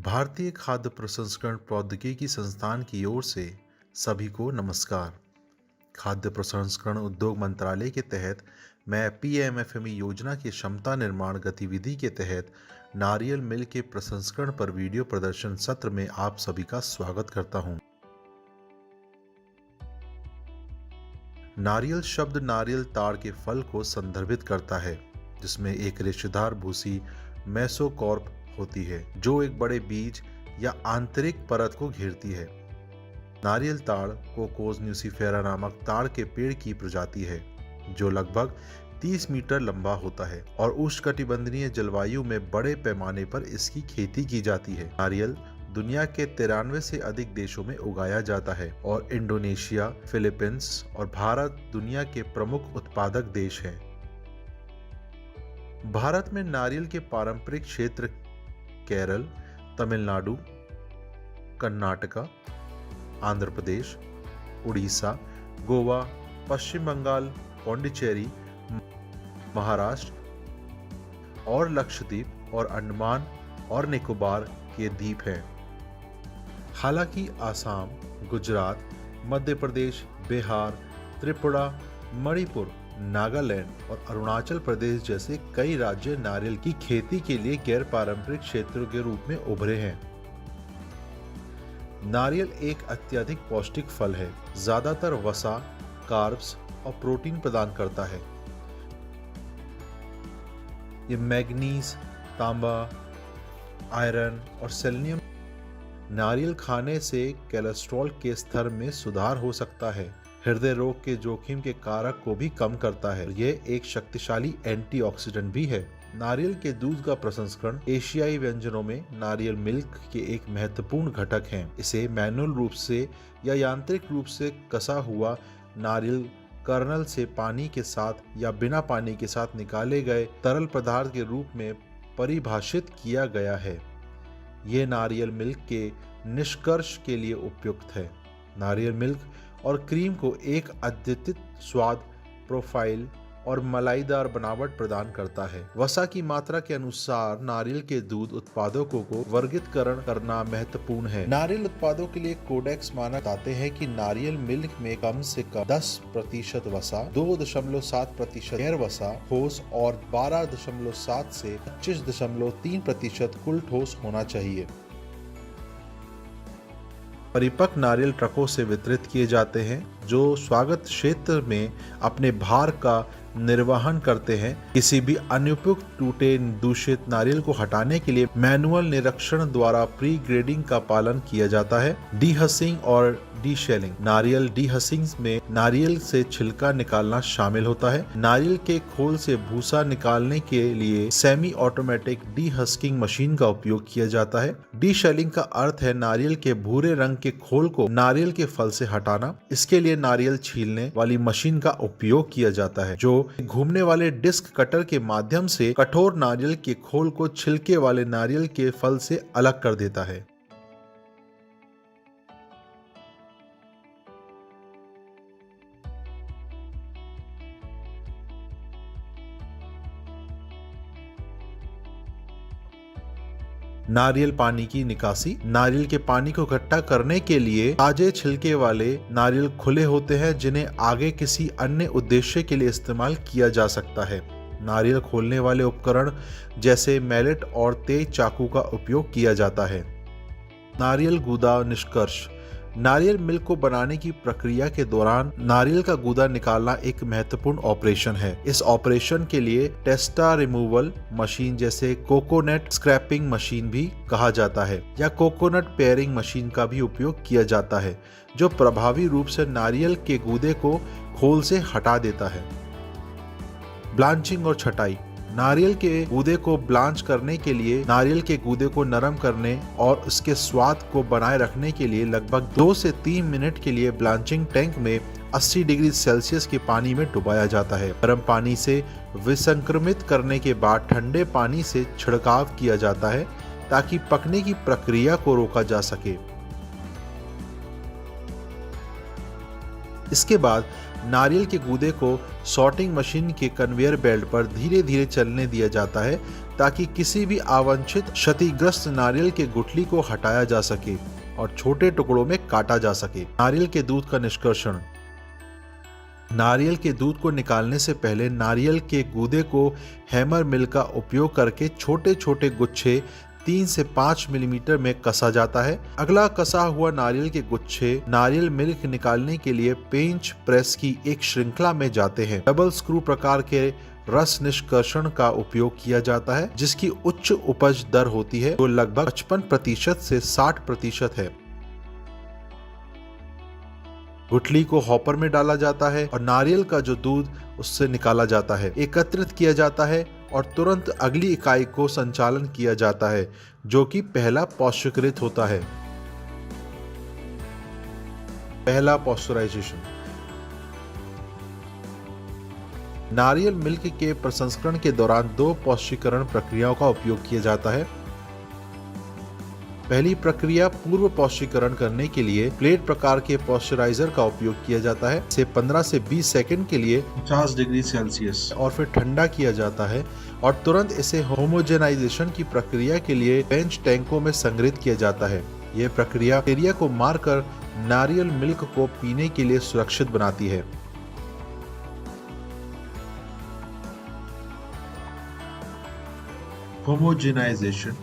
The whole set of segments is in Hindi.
भारतीय खाद्य प्रसंस्करण प्रौद्योगिकी संस्थान की ओर से सभी को नमस्कार। खाद्य प्रसंस्करण उद्योग मंत्रालय के तहत मैं पीएमएफएमई योजना की क्षमता निर्माण गतिविधि के तहत नारियल मिल के प्रसंस्करण पर वीडियो प्रदर्शन सत्र में आप सभी का स्वागत करता हूं। नारियल शब्द नारियल ताड़ के फल को संदर्भित करता है, जिसमें एक रेशेदार भूसी मेसोकॉर्प होती है जो एक बड़े बीज या आंतरिक परत को घेरती है। नारियल ताड़ कोकोस न्यूसीफेरा नामक ताड़ के पेड़ की प्रजाति है जो लगभग 30 मीटर लंबा होता है और उष्णकटिबंधीय जलवायु में बड़े पैमाने पर इसकी खेती की जाती है। नारियल दुनिया के 93 से अधिक देशों में उगाया जाता है और इंडोनेशिया, फिलीपींस और भारत दुनिया के प्रमुख उत्पादक देश हैं। भारत में नारियल के पारंपरिक क्षेत्र केरल, तमिलनाडु, कर्नाटका, आंध्र प्रदेश, उड़ीसा, गोवा, पश्चिम बंगाल, पौंडीचेरी, महाराष्ट्र और लक्षद्वीप और अंडमान और निकोबार के द्वीप हैं। हालांकि आसाम, गुजरात, मध्य प्रदेश, बिहार, त्रिपुरा, मणिपुर, नागालैंड और अरुणाचल प्रदेश जैसे कई राज्य नारियल की खेती के लिए गैर पारंपरिक क्षेत्रों के रूप में उभरे हैं। नारियल एक अत्यधिक पौष्टिक फल है, ज्यादातर वसा, कार्ब्स और प्रोटीन प्रदान करता है। ये मैग्नीज, तांबा, आयरन और सेलेनियम। नारियल खाने से कोलेस्ट्रॉल के स्तर में सुधार हो सकता है, हृदय रोग के जोखिम के कारक को भी कम करता है। यह एक शक्तिशाली एंटीऑक्सीडेंट भी है। नारियल के दूध का प्रसंस्करण एशियाई व्यंजनों में नारियल मिल्क के एक महत्वपूर्ण घटक है। इसे मैनुअल रूप से या यांत्रिक रूप से कसा हुआ नारियल कर्नल से पानी के साथ या बिना पानी के साथ निकाले गए तरल पदार्थ के रूप में परिभाषित किया गया है। यह नारियल मिल्क के निष्कर्ष के लिए उपयुक्त है। नारियल मिल्क और क्रीम को एक अद्वितीय स्वाद प्रोफाइल और मलाईदार बनावट प्रदान करता है। वसा की मात्रा के अनुसार नारियल के दूध उत्पादों को वर्गीकरण करना महत्वपूर्ण है। नारियल उत्पादों के लिए कोडेक्स मानक बताते हैं कि नारियल मिल्क में कम से कम 10% वसा, 2.7% गैर वसा ठोस और 12.7 से 25.3% कुल ठोस होना चाहिए। परिपक्व नारियल ट्रकों से वितरित किए जाते हैं जो स्वागत क्षेत्र में अपने भार का निर्वहन करते हैं। किसी भी अनुपयुक्त, टूटे, दूषित नारियल को हटाने के लिए मैनुअल निरीक्षण द्वारा प्री ग्रेडिंग का पालन किया जाता है। डीहसिंग और डीशेलिंग। नारियल डीहसिंग में नारियल से छिलका निकालना शामिल होता है। नारियल के खोल से भूसा निकालने के लिए सेमी ऑटोमेटिक डीहस्किंग मशीन का उपयोग किया जाता है। डीशेलिंग का अर्थ है नारियल के भूरे रंग के खोल को नारियल के फल से हटाना। इसके लिए नारियल छीलने वाली मशीन का उपयोग किया जाता है जो घूमने वाले डिस्क कटर के माध्यम से कठोर नारियल के खोल को छिलके वाले नारियल के फल से अलग कर देता है। नारियल पानी की निकासी। नारियल के पानी को इकट्ठा करने के लिए ताजे छिलके वाले नारियल खुले होते हैं जिन्हें आगे किसी अन्य उद्देश्य के लिए इस्तेमाल किया जा सकता है। नारियल खोलने वाले उपकरण जैसे मैलेट और तेज चाकू का उपयोग किया जाता है। नारियल गूदा निष्कर्ष। नारियल मिल्क को बनाने की प्रक्रिया के दौरान नारियल का गूदा निकालना एक महत्वपूर्ण ऑपरेशन है। इस ऑपरेशन के लिए टेस्टा रिमूवल मशीन जैसे कोकोनट स्क्रैपिंग मशीन भी कहा जाता है या कोकोनट पेयरिंग मशीन का भी उपयोग किया जाता है जो प्रभावी रूप से नारियल के गूदे को खोल से हटा देता है। ब्लांचिंग और छटाई। नारियल के गूदे को ब्लांच करने के लिए नारियल के गूदे को नरम करने और उसके स्वाद को बनाए रखने के लिए लगभग 2 से 3 मिनट के लिए ब्लांचिंग टैंक में 80 डिग्री सेल्सियस के पानी में डुबाया जाता है। गर्म पानी से विसंक्रमित करने के बाद ठंडे पानी से छिड़काव किया जाता है ताकि पकने की प्रक्रिया को रोका जा सके। इसके बाद नारियल के गूदे को सॉर्टिंग मशीन के कन्वेयर बेल्ट पर धीरे धीरे चलने दिया जाता है ताकि किसी भी अवांछित क्षतिग्रस्त नारियल के गुठली को हटाया जा सके और छोटे टुकड़ों में काटा जा सके। नारियल के दूध का निष्कर्षण। नारियल के दूध को निकालने से पहले नारियल के गूदे को हैमर मिल का उपयोग करके छोटे छोटे गुच्छे 3 से 5 मिलीमीटर में कसा जाता है। अगला कसा हुआ नारियल के गुच्छे नारियल मिल्क निकालने के लिए पेंच प्रेस की एक श्रृंखला में जाते हैं। डबल स्क्रू प्रकार के रस निष्कर्षण का उपयोग किया जाता है जिसकी उच्च उपज दर होती है जो लगभग 55% से 60% है। गुठली को हॉपर में डाला जाता है और नारियल का जो दूध उससे निकाला जाता है एकत्रित किया जाता है और तुरंत अगली इकाई को संचालन किया जाता है जो कि पहला पॉस्चरीकृत होता है। पहला पॉस्चराइजेशन। नारियल मिल्क के प्रसंस्करण के दौरान 2 पॉस्चरीकरण प्रक्रियाओं का उपयोग किया जाता है। पहली प्रक्रिया पूर्व पॉस्चरीकरण करने के लिए प्लेट प्रकार के पॉस्चराइजर का उपयोग किया जाता है। इसे 15 से 20 सेकंड के लिए 50 डिग्री सेल्सियस और फिर ठंडा किया जाता है और तुरंत इसे होमोजेनाइजेशन की प्रक्रिया के लिए बेंच टैंकों में संग्रहित किया जाता है। यह प्रक्रिया बैक्टीरिया को मारकर नारियल मिल्क को पीने के लिए सुरक्षित बनाती है। होमोजेनाइजेशन।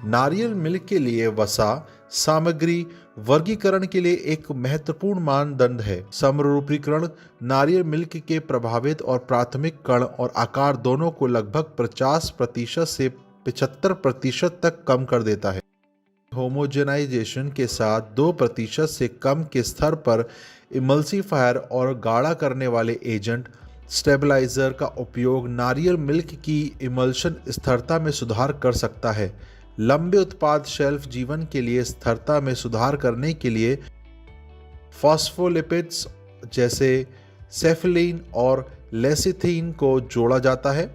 नारियल मिल्क के लिए वसा सामग्री वर्गीकरण के लिए एक महत्वपूर्ण मानदंड है। समरूपीकरण नारियल मिल्क के प्रभावित और प्राथमिक कण और आकार दोनों को लगभग 50% से 75% तक कम कर देता है। होमोजेनाइजेशन के साथ 2% से कम के स्तर पर इमल्सिफायर और गाढ़ा करने वाले एजेंट स्टेबलाइजर का उपयोग नारियल मिल्क की इमल्शन स्थिरता में सुधार कर सकता है। लंबे उत्पाद शेल्फ जीवन के लिए स्थिरता में सुधार करने के लिए फॉस्फोलिपिड्स जैसे सेफिलिन और लेसिथिन को जोड़ा जाता है।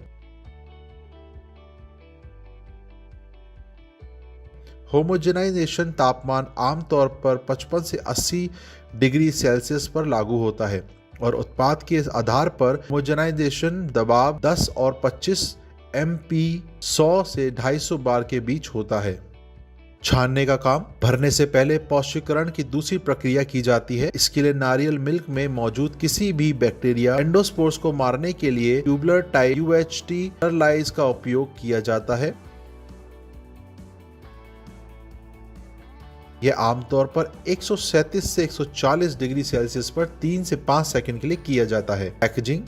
होमोजेनाइजेशन तापमान आमतौर पर 55 से 80 डिग्री सेल्सियस पर लागू होता है और उत्पाद के आधार पर होमोजेनाइजेशन दबाव 10 और 25 MP 100 से 250 बार के बीच होता है। छानने का काम। भरने से पहले पॉस्चरीकरण की दूसरी प्रक्रिया की जाती है। इसके लिए नारियल मिल्क में मौजूद किसी भी बैक्टीरिया एंडोस्पोर्स को मारने के लिए ट्यूबुलर टाइप UHT स्टरलाइज का उपयोग किया जाता है। यह आमतौर पर 137 से 140 डिग्री सेल्सियस पर 3 से 5 सेकंड के लिए किया जाता है। पैकेजिंग।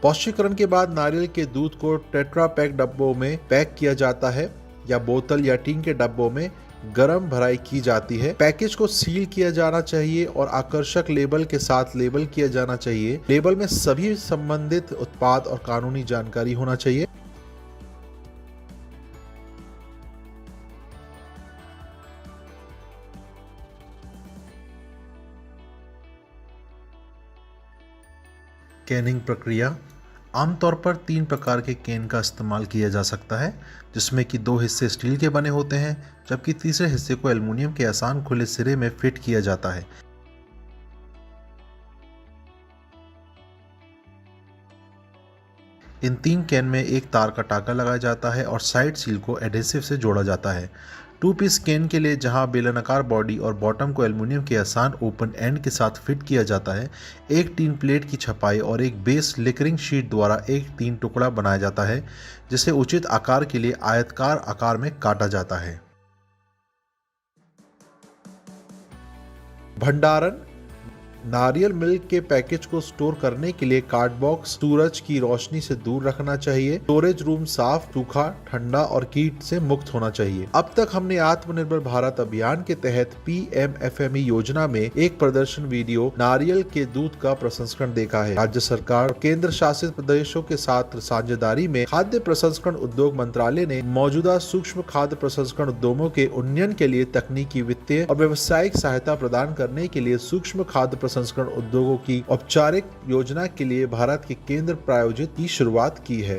पॉस्चरीकरण के बाद नारियल के दूध को टेट्रा पैक डब्बों में पैक किया जाता है या बोतल या टीन के डब्बों में गर्म भराई की जाती है। पैकेज को सील किया जाना चाहिए और आकर्षक लेबल के साथ लेबल किया जाना चाहिए। लेबल में सभी संबंधित उत्पाद और कानूनी जानकारी होना चाहिए। कैनिंग प्रक्रिया। आमतौर पर 3 प्रकार के कैन का इस्तेमाल किया जा सकता है जिसमें कि 2 हिस्से स्टील के बने होते हैं जबकि तीसरे हिस्से को एल्युमिनियम के आसान खुले सिरे में फिट किया जाता है। इन 3 कैन में एक तार का टाका लगाया जाता है और साइड सील को एडहेसिव से जोड़ा जाता है। 2 पीस कैन के लिए जहां बेलनाकार बॉडी और बॉटम को एल्युमिनियम के आसान ओपन एंड के साथ फिट किया जाता है, एक टीन प्लेट की छपाई और एक बेस लिकरिंग शीट द्वारा एक 3 टुकड़ा बनाया जाता है जिसे उचित आकार के लिए आयताकार आकार में काटा जाता है। भंडारण। नारियल मिल्क के पैकेज को स्टोर करने के लिए कार्ड बॉक्स सूरज की रोशनी से दूर रखना चाहिए। स्टोरेज रूम साफ, सूखा, ठंडा और कीट से मुक्त होना चाहिए। अब तक हमने आत्मनिर्भर भारत अभियान के तहत PMFME योजना में एक प्रदर्शन वीडियो नारियल के दूध का प्रसंस्करण देखा है। राज्य सरकार और केंद्र शासित प्रदेशों के साथ साझेदारी में खाद्य प्रसंस्करण उद्योग मंत्रालय ने मौजूदा सूक्ष्म खाद्य प्रसंस्करण उद्योगों के उन्नयन के लिए तकनीकी, वित्तीय और व्यवसायिक सहायता प्रदान करने के लिए सूक्ष्म खाद्य प्रसंस्करण उद्योगों की औपचारिक योजना के लिए भारत के केंद्र प्रायोजित की शुरुआत की है।